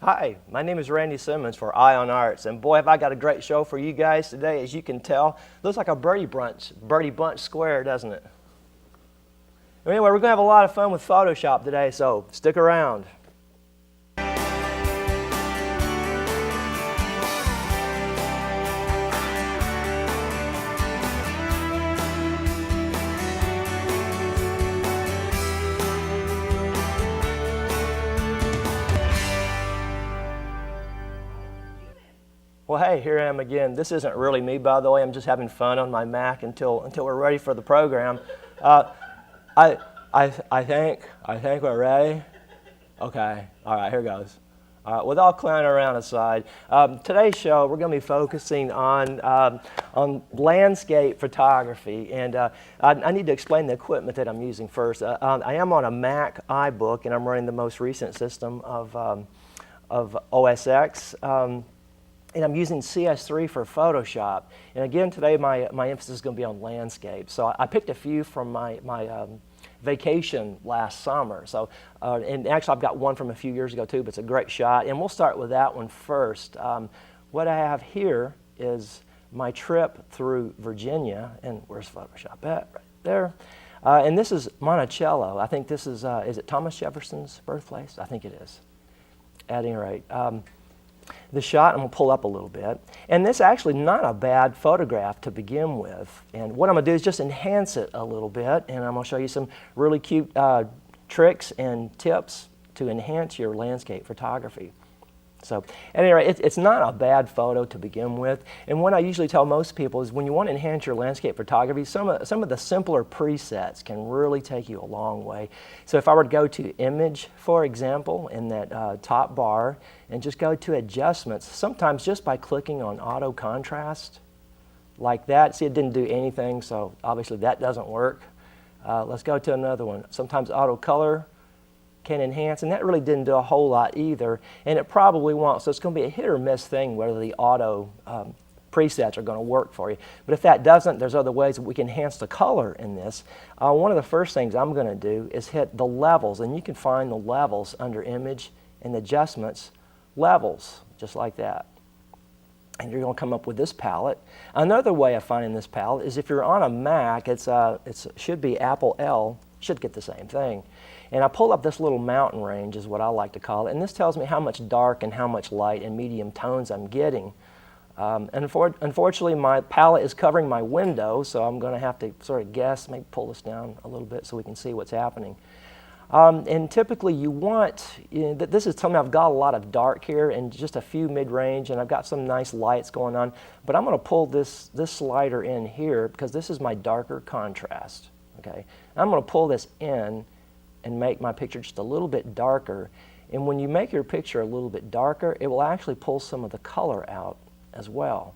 Hi, my name is Randy Simmons for Eye on Arts, and boy, have I got a great show for you guys today. As you can tell, looks like a Birdie Bunch square, doesn't it? Anyway, we're going to have a lot of fun with Photoshop today, so stick around. Well, hey, here I am again. This isn't really me, by the way. I'm just having fun on my Mac until we're ready for the program. I think we're ready. Okay. All right. Here goes. All right. With all clowning around aside, today's show we're going to be focusing on landscape photography, and I need to explain the equipment that I'm using first. I am on a Mac iBook, and I'm running the most recent system of OS X. And I'm using CS3 for Photoshop. And again, today my emphasis is going to be on landscape. So I picked a few from my vacation last summer. So, and actually I've got one from a few years ago too, but it's a great shot. And we'll start with that one first. What I have here is my trip through Virginia. And where's Photoshop at? Right there. And this is Monticello. I think this is it Thomas Jefferson's birthplace? I think it is. At any rate. The shot, I'm going to pull up a little bit. And this is actually not a bad photograph to begin with. And what I'm going to do is just enhance it a little bit. And I'm going to show you some really cute tricks and tips to enhance your landscape photography. So at any rate, it's not a bad photo to begin with. And what I usually tell most people is when you want to enhance your landscape photography, some of the simpler presets can really take you a long way. So if I were to go to Image, for example, in that top bar, and just go to Adjustments, sometimes just by clicking on Auto Contrast, like that, see it didn't do anything, so obviously that doesn't work. Let's go to another one. Sometimes Auto Color can enhance, and that really didn't do a whole lot either, and it probably won't. So it's going to be a hit or miss thing whether the auto presets are going to work for you. But if that doesn't, there's other ways that we can enhance the color in this. One of the first things I'm going to do is hit the levels, and you can find the levels under Image and Adjustments, Levels, just like that. And you're going to come up with this palette. Another way of finding this palette is if you're on a Mac, it should be Apple L, should get the same thing. And I pull up this little mountain range is what I like to call it, and this tells me how much dark and how much light and medium tones I'm getting. Unfortunately, my palette is covering my window, so I'm going to have to sort of guess, maybe pull this down a little bit so we can see what's happening. And typically you want, this is telling me I've got a lot of dark here and just a few mid-range, and I've got some nice lights going on, but I'm going to pull this slider in here because this is my darker contrast. Okay, I'm going to pull this in and make my picture just a little bit darker. And when you make your picture a little bit darker, it will actually pull some of the color out as well.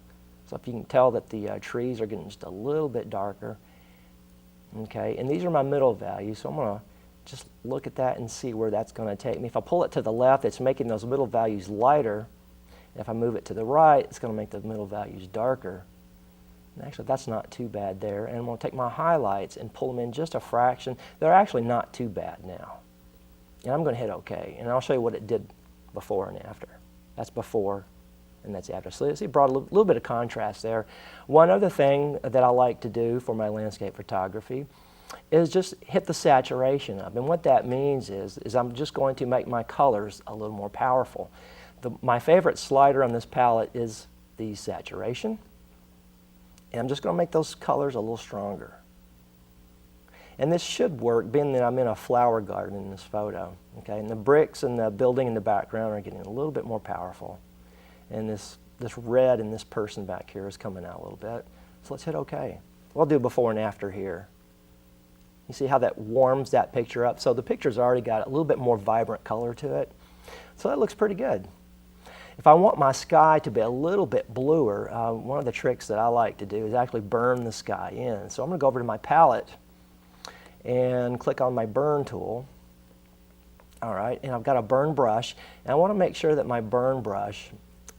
So if you can tell that the trees are getting just a little bit darker. Okay, and these are my middle values, so I'm going to just look at that and see where that's going to take me. If I pull it to the left, it's making those middle values lighter. If I move it to the right, it's going to make the middle values darker. And actually, that's not too bad there. And I'm going to take my highlights and pull them in just a fraction. They're actually not too bad now. And I'm going to hit OK. And I'll show you what it did before and after. That's before and that's after. So it brought a little bit of contrast there. One other thing that I like to do for my landscape photography is just hit the saturation up. And what that means is I'm just going to make my colors a little more powerful. My favorite slider on this palette is the saturation. And I'm just going to make those colors a little stronger. And this should work, being that I'm in a flower garden in this photo. Okay? And the bricks and the building in the background are getting a little bit more powerful. And this red in this person back here is coming out a little bit. So let's hit OK. We'll do before and after here. You see how that warms that picture up? So the picture's already got a little bit more vibrant color to it. So that looks pretty good. If I want my sky to be a little bit bluer, one of the tricks that I like to do is actually burn the sky in. So I'm going to go over to my palette and click on my burn tool. All right, and I've got a burn brush. And I want to make sure that my burn brush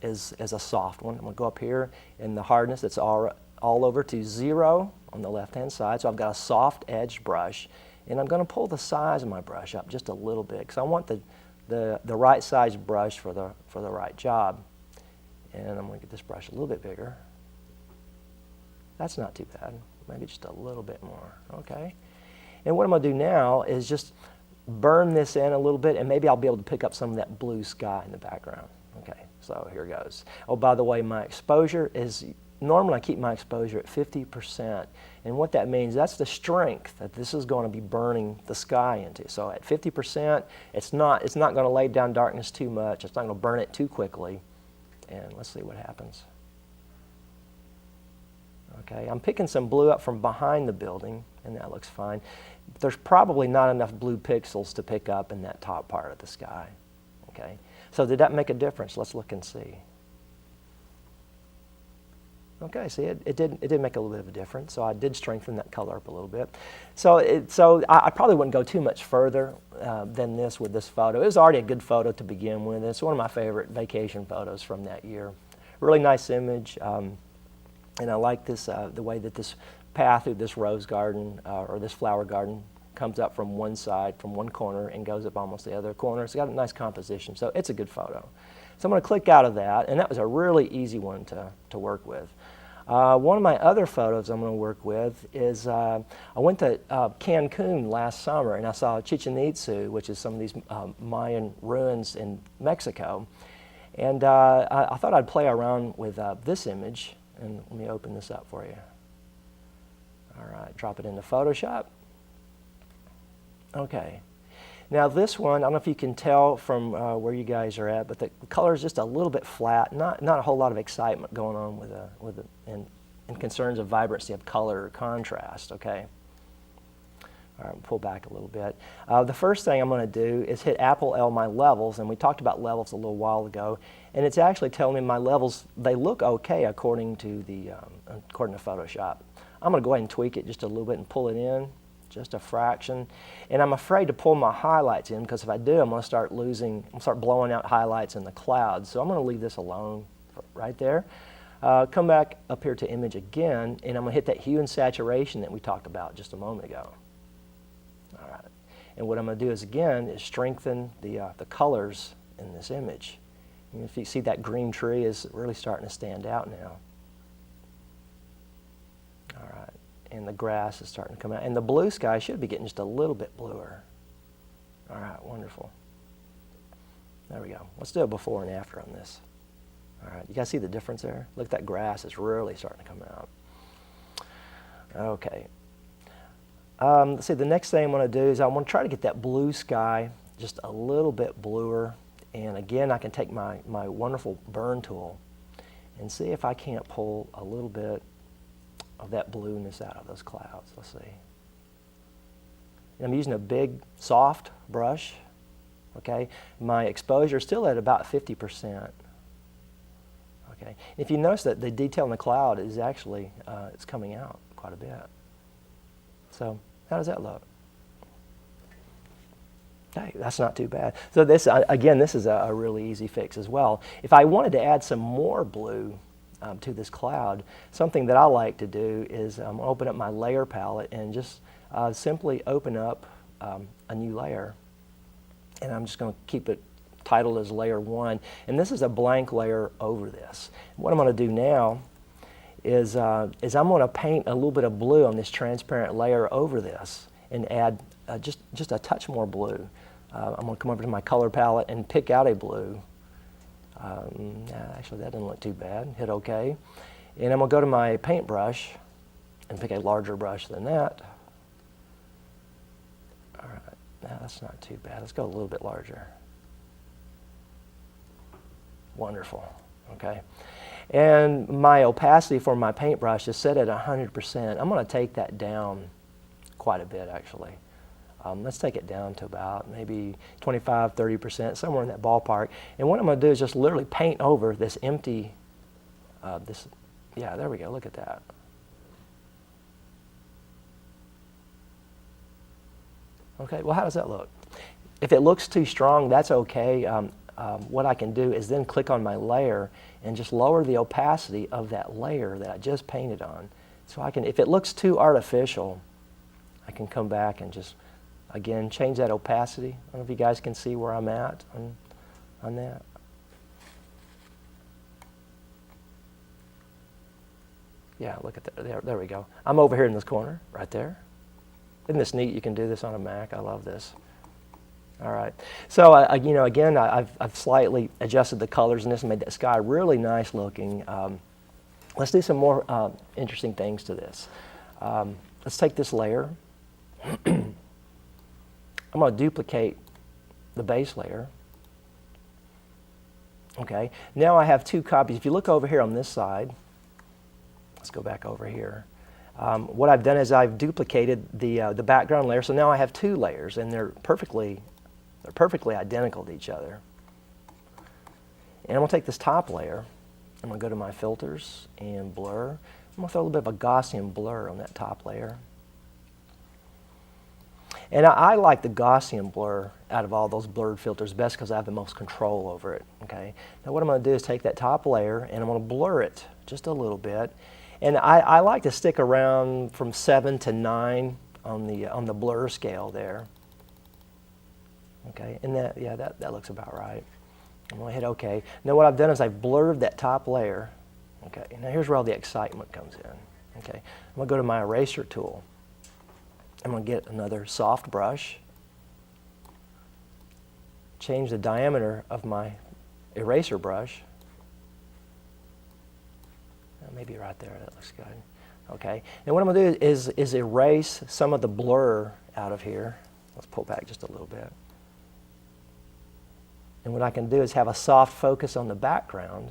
is a soft one. I'm going to go up here in the hardness. It's all over to 0 on the left-hand side. So I've got a soft edged brush. And I'm going to pull the size of my brush up just a little bit because I want the right size brush for the right job. And I'm going to get this brush a little bit bigger. That's not too bad. Maybe just a little bit more. Okay. And what I'm going to do now is just burn this in a little bit, and maybe I'll be able to pick up some of that blue sky in the background. Okay, so here goes. Oh, by the way, my exposure is, normally I keep my exposure at 50%. And what that means, that's the strength that this is going to be burning the sky into. So at 50%, it's not going to lay down darkness too much. It's not going to burn it too quickly. And let's see what happens. Okay, I'm picking some blue up from behind the building, and that looks fine. There's probably not enough blue pixels to pick up in that top part of the sky. Okay, so did that make a difference? Let's look and see. Okay, see, it did make a little bit of a difference. So I did strengthen that color up a little bit. So I probably wouldn't go too much further than this with this photo. It was already a good photo to begin with. It's one of my favorite vacation photos from that year. Really nice image. And I like this, the way that this path through this rose garden or this flower garden comes up from one side, from one corner, and goes up almost the other corner. It's got a nice composition, so it's a good photo. So I'm going to click out of that, and that was a really easy one to work with. One of my other photos I'm going to work with is I went to Cancun last summer, and I saw Chichen Itza, which is some of these Mayan ruins in Mexico. And I thought I'd play around with this image. And let me open this up for you. All right, drop it into Photoshop. Okay. Now this one, I don't know if you can tell from where you guys are at, but the color is just a little bit flat. Not a whole lot of excitement going on and concerns of vibrancy of color or contrast. Okay. All right, pull back a little bit. The first thing I'm going to do is hit Apple L my levels, and we talked about levels a little while ago, and it's actually telling me my levels, they look okay according to Photoshop. I'm going to go ahead and tweak it just a little bit and pull it in, just a fraction. And I'm afraid to pull my highlights in, because if I do, I'm going to start blowing out highlights in the clouds. So I'm going to leave this alone right there. Come back up here to image again, and I'm going to hit that hue and saturation that we talked about just a moment ago. All right. And what I'm going to do is strengthen the colors in this image. And if you see, that green tree is really starting to stand out now. All right. And the grass is starting to come out. And the blue sky should be getting just a little bit bluer. All right, wonderful. There we go. Let's do a before and after on this. All right, you guys see the difference there? Look, that grass is really starting to come out. Okay. Let's see, the next thing I'm going to do is I want to try to get that blue sky just a little bit bluer. And again, I can take my wonderful burn tool and see if I can't pull a little bit of that blueness out of those clouds. Let's see. And I'm using a big, soft brush. Okay, my exposure is still at about 50%. Okay, if you notice that the detail in the cloud is actually it's coming out quite a bit. So how does that look? Hey, that's not too bad. So this, again, this is a really easy fix as well. If I wanted to add some more blue to this cloud, something that I like to do is open up my layer palette and just simply open up a new layer. And I'm just going to keep it titled as layer 1. And this is a blank layer over this. What I'm going to do now is I'm going to paint a little bit of blue on this transparent layer over this and add just a touch more blue. I'm going to come over to my color palette and pick out a blue. Actually, that doesn't look too bad. Hit OK. And I'm going to go to my paintbrush and pick a larger brush than that. All right, now that's not too bad. Let's go a little bit larger. Wonderful. Okay. And my opacity for my paintbrush is set at 100%. I'm going to take that down quite a bit, actually. Let's take it down to about maybe 25, 30%, somewhere in that ballpark. And what I'm going to do is just literally paint over this empty, yeah, there we go, look at that. Okay, well, how does that look? If it looks too strong, that's okay. What I can do is then click on my layer and just lower the opacity of that layer that I just painted on. So I can, if it looks too artificial, I can come back and just Again, change that opacity. I don't know if you guys can see where I'm at on that. Yeah, look at that. There we go. I'm over here in this corner, right there. Isn't this neat? You can do this on a Mac. I love this. All right. So, again, I've slightly adjusted the colors in this and made that sky really nice looking. Let's do some more interesting things to this. Let's take this layer. I'm going to duplicate the base layer. Okay. Now I have two copies. If you look over here on this side, let's go back over here. What I've done is I've duplicated the background layer, so now I have two layers, and they're perfectly identical to each other. And I'm going to take this top layer. I'm going to go to my filters and blur. I'm going to throw a little bit of a Gaussian blur on that top layer. And I like the Gaussian blur out of all those blurred filters best because I have the most control over it. Okay. Now what I'm going to do is take that top layer and I'm going to blur it just a little bit. And I like to stick around from 7 to 9 on the blur scale there. Okay, and that looks about right. I'm going to hit OK. Now what I've done is I've blurred that top layer. Okay, now here's where all the excitement comes in. Okay, I'm going to go to my eraser tool. I'm going to get another soft brush. Change the diameter of my eraser brush. Maybe right there, that looks good. Okay, and what I'm going to do is erase some of the blur out of here. Let's pull back just a little bit. And what I can do is have a soft focus on the background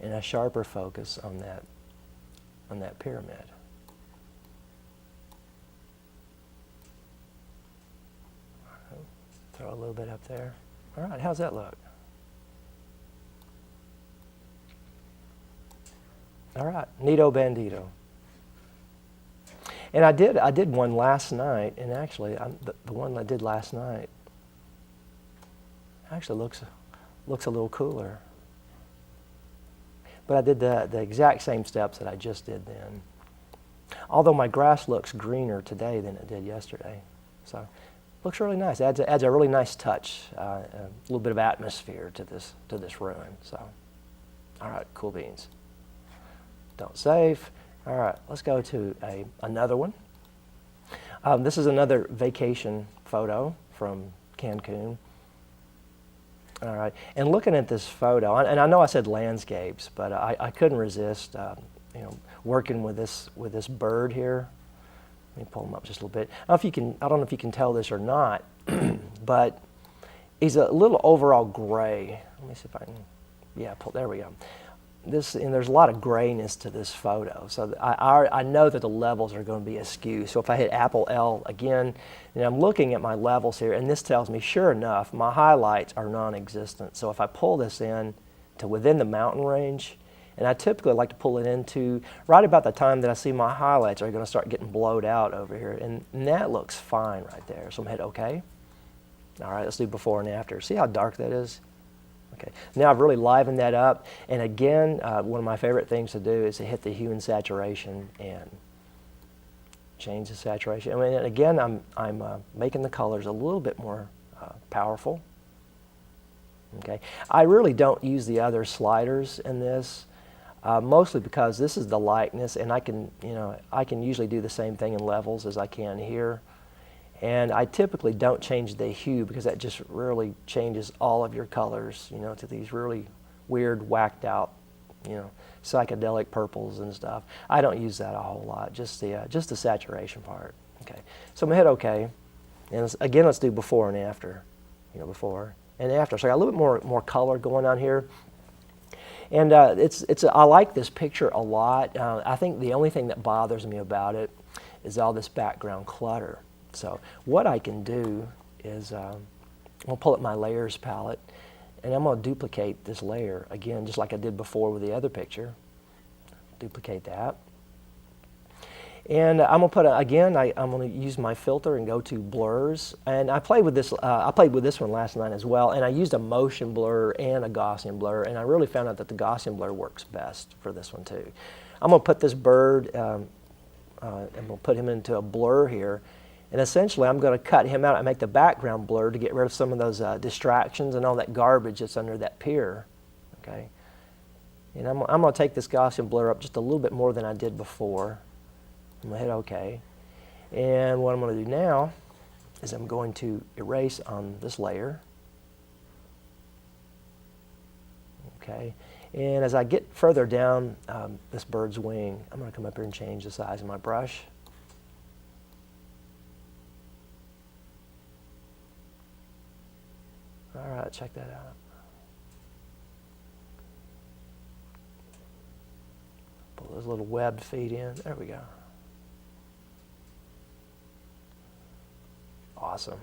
and a sharper focus on that pyramid. Throw a little bit up there. All right, how's that look? All right, neato bandito. And I did one last night, and actually the one I did last night actually looks a little cooler. But I did the exact same steps that I just did then. Although my grass looks greener today than it did yesterday. So looks really nice. Adds a really nice touch, a little bit of atmosphere to this ruin. So, all right, cool beans. Don't save. All right, let's go to another one. This is another vacation photo from Cancun. All right, and looking at this photo, and I know I said landscapes, but I couldn't resist, working with this bird here. Let me pull him up just a little bit. I don't know if you can tell this or not, but he's a little overall gray. Let me see if I can. Yeah, there we go. And there's a lot of grayness to this photo, so I know that the levels are going to be askew. So if I hit Apple L again, and I'm looking at my levels here, and this tells me, sure enough, my highlights are non-existent. So if I pull this in to within the mountain range, and I typically like to pull it into right about the time that I see my highlights are going to start getting blowed out over here, and that looks fine right there. So I'm going to hit OK. All right, let's do before and after. See how dark that is? Okay. Now I've really livened that up, and again, one of my favorite things to do is to hit the hue and saturation and change the saturation. I mean, and again, I'm making the colors a little bit more powerful. Okay. I really don't use the other sliders in this, mostly because this is the lightness, and I can usually do the same thing in levels as I can here. And I typically don't change the hue because that just really changes all of your colors, to these really weird, whacked out, psychedelic purples and stuff. I don't use that a whole lot, just the saturation part. Okay, so I'm gonna hit OK, and again, let's do before and after, before and after. So I got a little bit more color going on here, and I like this picture a lot. I think the only thing that bothers me about it is all this background clutter. So what I can do is I'll pull up my layers palette, and I'm going to duplicate this layer again, just like I did before with the other picture. Duplicate that. And I'm going to put I'm going to use my filter and go to blurs. And I played with this one last night as well, and I used a motion blur and a Gaussian blur, and I really found out that the Gaussian blur works best for this one too. I'm going to put this bird, I'm going to put him into a blur here. And essentially, I'm going to cut him out and make the background blur to get rid of some of those distractions and all that garbage that's under that pier. Okay. And I'm going to take this Gaussian blur up just a little bit more than I did before. I'm going to hit OK. And what I'm going to do now is I'm going to erase on this layer. Okay. And as I get further down this bird's wing, I'm going to come up here and change the size of my brush. All right, check that out. Pull those little webbed feet in. There we go. Awesome.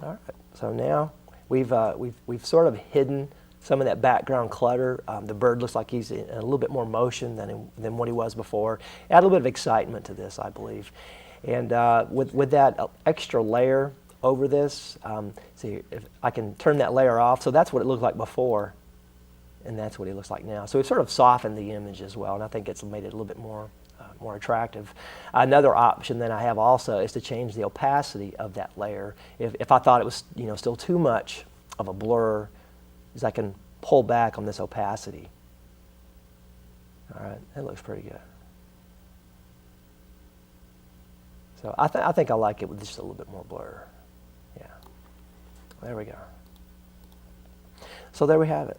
All right. So now we've sort of hidden some of that background clutter. The bird looks like he's in a little bit more motion than what he was before. Add a little bit of excitement to this, I believe. And with that extra layer over this, see if I can turn that layer off. So that's what it looked like before, and that's what he looks like now. So we've sort of softened the image as well, and I think it's made it a little bit more attractive. Another option that I have also is to change the opacity of that layer. If I thought it was still too much of a blur, is I can pull back on this opacity. All right, that looks pretty good. So I think I like it with just a little bit more blur. Yeah, there we go. So there we have it.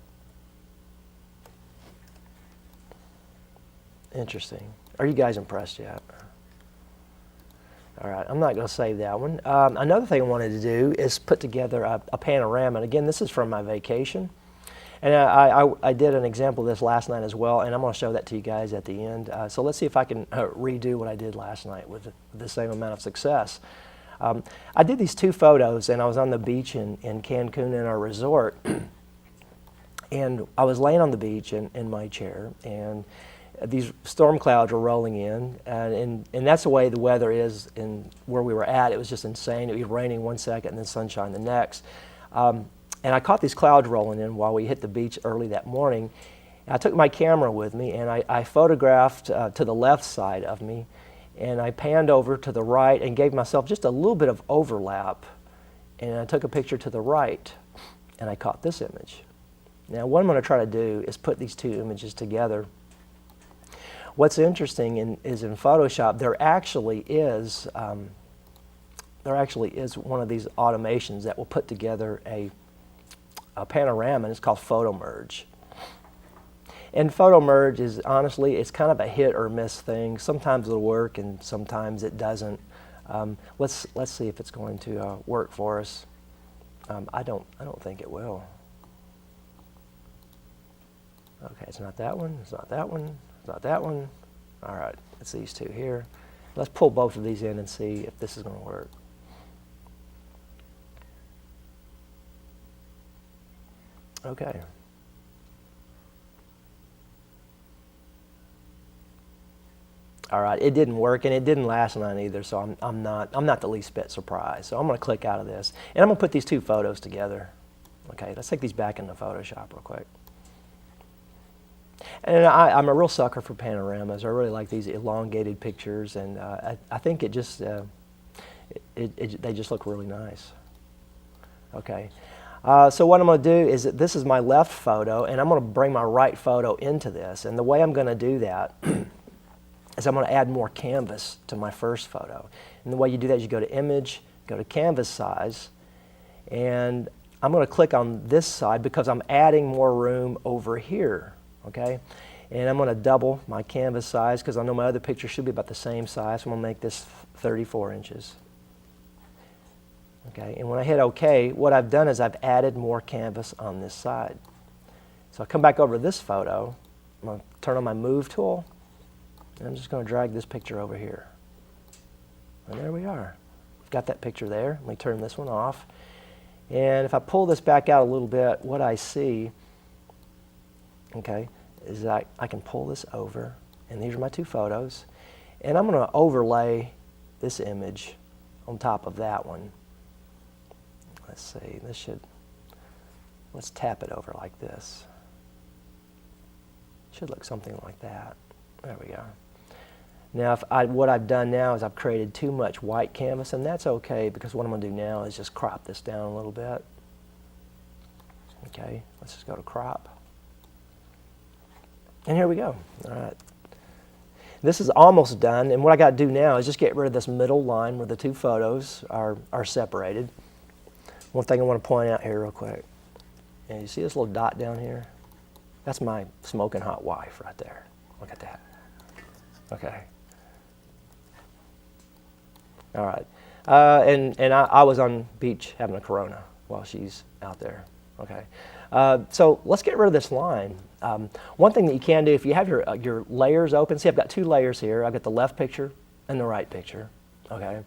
Interesting. Are you guys impressed yet? All right, I'm not going to save that one. Another thing I wanted to do is put together a panorama. And again, this is from my vacation. And I did an example of this last night as well, and I'm going to show that to you guys at the end. So let's see if I can redo what I did last night with the same amount of success. I did these two photos, and I was on the beach in Cancun in our resort. And I was laying on the beach in my chair, and these storm clouds were rolling in, and that's the way the weather is in where we were at. It was just insane. It would be raining one second and then sunshine the next. And I caught these clouds rolling in while we hit the beach early that morning. And I took my camera with me, and I photographed to the left side of me, and I panned over to the right and gave myself just a little bit of overlap. And I took a picture to the right, and I caught this image. Now, what I'm going to try to do is put these two images together. What's interesting is in Photoshop, there actually is one of these automations that will put together a panorama, and it's called Photo Merge. And Photo Merge is honestly, it's kind of a hit or miss thing. Sometimes it'll work, and sometimes it doesn't. Let's see if it's going to work for us. I don't think it will. Okay, it's not that one. It's not that one. It's not that one. All right, it's these two here. Let's pull both of these in and see if this is going to work. Okay. All right, it didn't work, and it didn't last night either, so I'm not the least bit surprised. So I'm going to click out of this, and I'm going to put these two photos together. Okay, let's take these back into Photoshop real quick. And I'm a real sucker for panoramas. I really like these elongated pictures, and I think it just they just look really nice. Okay, so what I'm going to do is that this is my left photo, and I'm going to bring my right photo into this. And the way I'm going to do that is I'm going to add more canvas to my first photo. And the way you do that is you go to Image, go to Canvas Size, and I'm going to click on this side because I'm adding more room over here. Okay, and I'm going to double my canvas size because I know my other picture should be about the same size. So I'm going to make this 34 inches. Okay, and when I hit OK, what I've done is I've added more canvas on this side. So I come back over to this photo. I'm going to turn on my Move tool, and I'm just going to drag this picture over here. And there we are. We've got that picture there. Let me turn this one off. And if I pull this back out a little bit, what I see, okay, is that I can pull this over, and these are my two photos, and I'm going to overlay this image on top of that one. Let's see, let's tap it over like this. Should look something like that. There we go. Now, what I've done now is I've created too much white canvas, and that's okay because what I'm going to do now is just crop this down a little bit. Okay, let's just go to crop. And here we go. All right. This is almost done, and what I got to do now is just get rid of this middle line where the two photos are separated. One thing I want to point out here real quick. And you see this little dot down here? That's my smoking hot wife right there. Look at that. Okay. All right. And I was on beach having a Corona while she's out there. Okay. So let's get rid of this line. One thing that you can do if you have your layers open, see I've got two layers here. I've got the left picture and the right picture. Okay.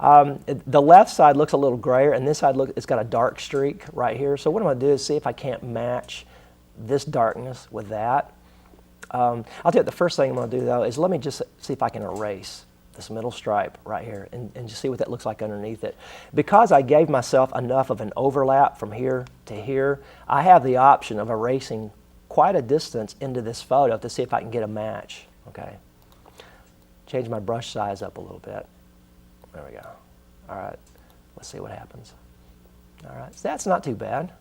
The left side looks a little grayer, and this side it's got a dark streak right here. So what I'm going to do is see if I can't match this darkness with that. I'll tell you what, the first thing I'm going to do though is let me just see if I can erase this middle stripe right here and just see what that looks like underneath it. Because I gave myself enough of an overlap from here to here, I have the option of erasing quite a distance into this photo to see if I can get a match. Okay. Change my brush size up a little bit. There we go. All right. Let's see what happens. All right. So that's not too bad.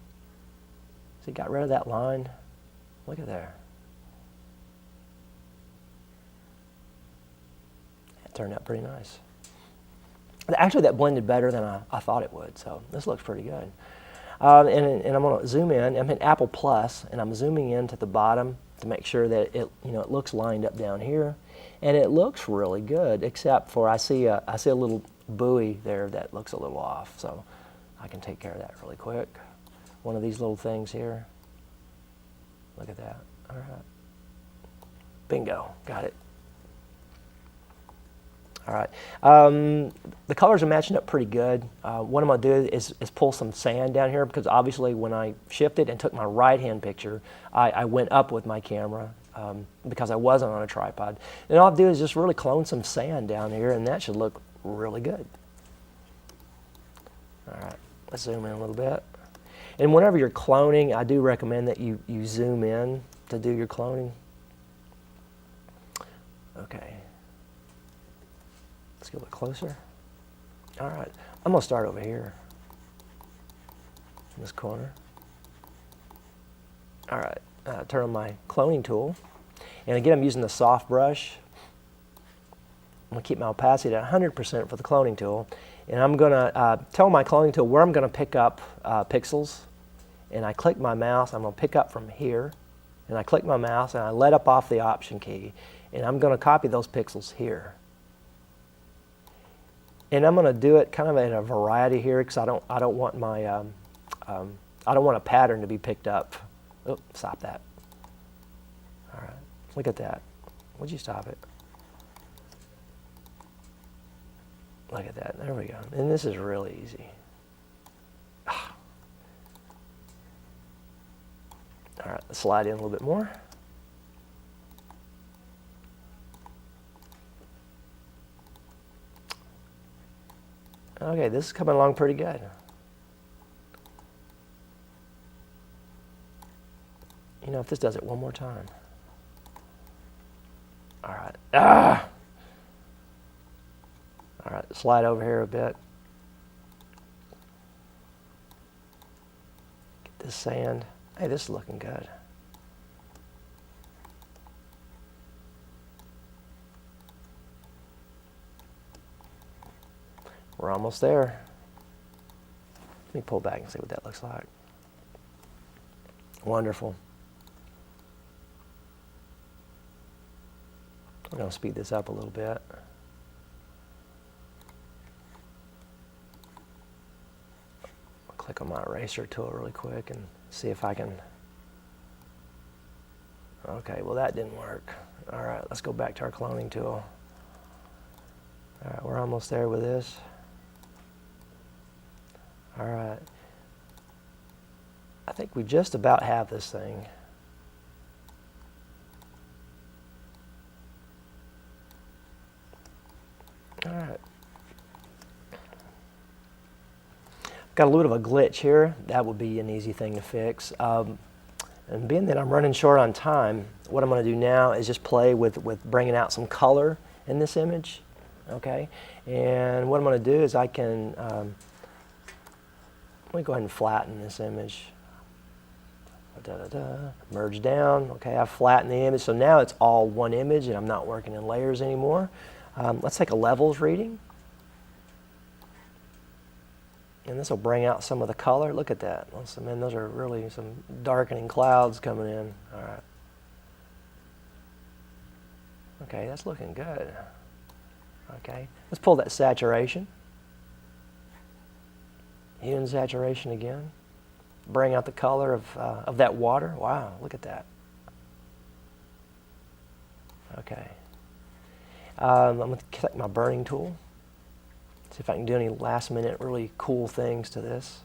So you got rid of that line. Look at there. Turned out pretty nice. Actually, that blended better than I thought it would, so this looks pretty good. And I'm going to zoom in. I'm in Apple Plus, and I'm zooming in to the bottom to make sure that it looks lined up down here, and it looks really good. Except for I see a little buoy there that looks a little off, so I can take care of that really quick. One of these little things here. Look at that. All right. Bingo. Got it. All right. The colors are matching up pretty good. What I'm going to do is pull some sand down here because obviously when I shifted and took my right-hand picture, I went up with my camera because I wasn't on a tripod. And all I'll do is just really clone some sand down here, and that should look really good. All right. Let's zoom in a little bit. And whenever you're cloning, I do recommend that you zoom in to do your cloning. Okay. Let's get a little closer. All right, I'm going to start over here in this corner. All right, turn on my cloning tool. And again, I'm using the soft brush. I'm going to keep my opacity at 100% for the cloning tool. And I'm going to tell my cloning tool where I'm going to pick up pixels. And I click my mouse. I'm going to pick up from here. And I click my mouse and I let up off the Option key. And I'm going to copy those pixels here. And I'm going to do it kind of in a variety here because I don't want my I don't want a pattern to be picked up. Oh, stop that. All right, look at that. Would you stop it? Look at that. There we go. And this is really easy. All right, let's slide in a little bit more. Okay, this is coming along pretty good. You know, if this does it one more time. All right. Ah! All right, slide over here a bit. Get this sand. Hey, this is looking good. We're almost there. Let me pull back and see what that looks like. Wonderful. We're going to speed this up a little bit. I'll click on my eraser tool really quick and see if I can. Okay, well that didn't work. All right, let's go back to our cloning tool. All right, we're almost there with this. All right. I think we just about have this thing. All right. Got a little bit of a glitch here. That would be an easy thing to fix. And being that I'm running short on time, what I'm going to do now is just play with bringing out some color in this image, okay? And what I'm going to do is I can, let me go ahead and flatten this image. Merge down, okay, I've flattened the image, so now it's all one image and I'm not working in layers anymore. Let's take a levels reading. And this will bring out some of the color. Look at that. Man, those are really some darkening clouds coming in. All right. Okay, that's looking good. Okay, let's pull that saturation. Hue and saturation again. Bring out the color of that water. Wow, look at that. Okay. I'm going to select my burning tool. See if I can do any last minute really cool things to this.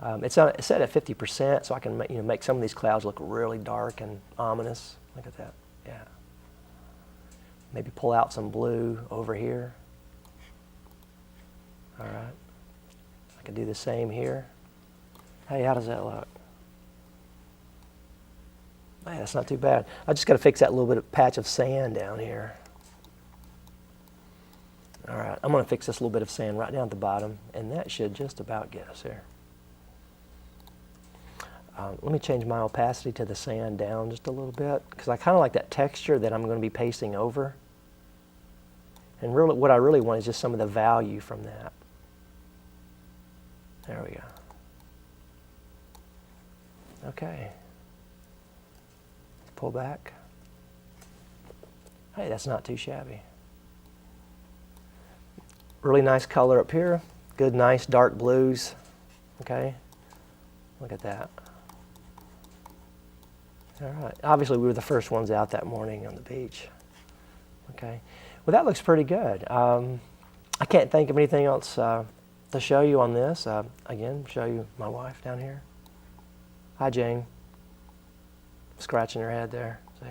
It's set at 50%, so I can make some of these clouds look really dark and ominous. Look at that. Yeah. Maybe pull out some blue over here. All right. I can do the same here. Hey, how does that look? Hey, that's not too bad. I just got to fix that little bit of patch of sand down here. All right, I'm going to fix this little bit of sand right down at the bottom, and that should just about get us here. Let me change my opacity to the sand down just a little bit, because I kind of like that texture that I'm going to be pasting over. And really, what I really want is just some of the value from that. There we go. Okay. Pull back. Hey, that's not too shabby. Really nice color up here. Good, nice dark blues. Okay. Look at that. All right. Obviously, we were the first ones out that morning on the beach. Okay. Well, that looks pretty good. I can't think of anything else to show you on this. Again, show you my wife down here. Hi, Jane. Scratching her head there. See?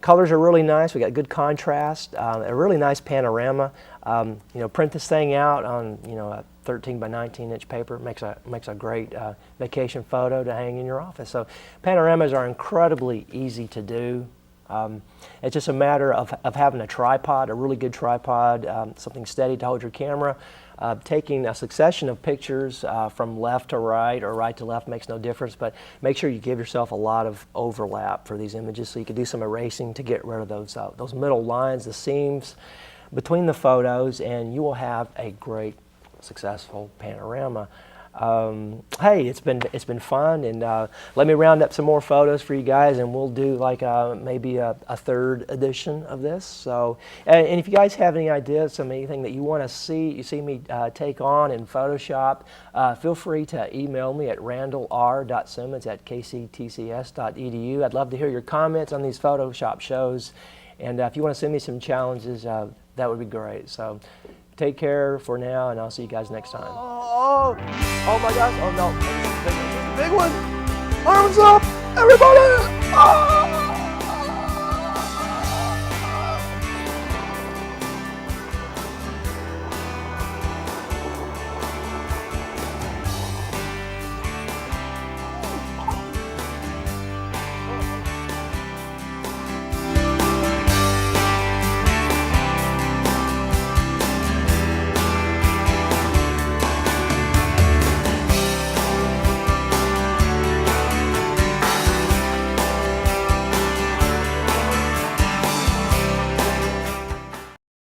Colors are really nice. We got good contrast. A really nice panorama. Print this thing out on a 13 by 19 inch paper. Makes a great vacation photo to hang in your office. So panoramas are incredibly easy to do. It's just a matter of having a tripod, a really good tripod, something steady to hold your camera. Taking a succession of pictures from left to right or right to left makes no difference, but make sure you give yourself a lot of overlap for these images so you can do some erasing to get rid of those middle lines, the seams between the photos, and you will have a great, successful panorama. Hey, it's been fun, and let me round up some more photos for you guys, and we'll do like maybe a third edition of this. So, and if you guys have any ideas, anything that you want to see me take on in Photoshop, feel free to email me at randall.simmons@kctcs.edu. I'd love to hear your comments on these Photoshop shows, and if you want to send me some challenges, that would be great. So. Take care for now, and I'll see you guys next time. Oh my gosh. Oh no. Big one. Arms up, everybody. Oh!